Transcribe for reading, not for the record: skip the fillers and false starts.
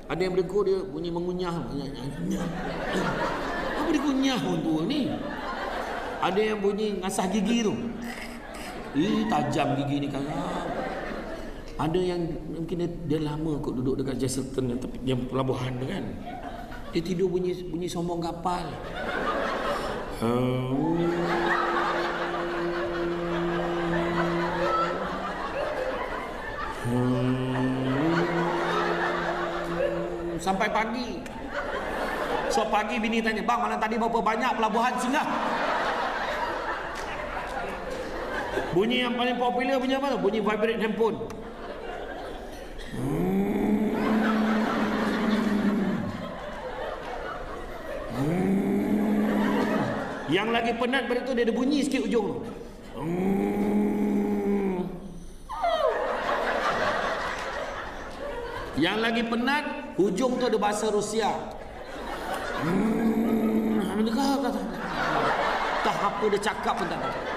Ada yang berdegur dia bunyi mengunyah. Apa dia kunyah tu ni? Ada yang bunyi ngasah gigi tu. Tajam gigi ni kan. Ada yang mungkin dia lama kot duduk dekat Jesselton yang pelabuhan tu kan. Dia tidur bunyi sombong kapal. Sampai pagi. So pagi bini tanya, "Bang, malam tadi berapa banyak pelabuhan singgah?" Bunyi yang paling popular bunyi apa tu? Bunyi vibrate handphone. Yang lagi penat pada tu dia ada bunyi sikit ujung tu. Yang lagi penat hujung tu ada bahasa Rusia. Tak apa dia cakap pun tak tahu.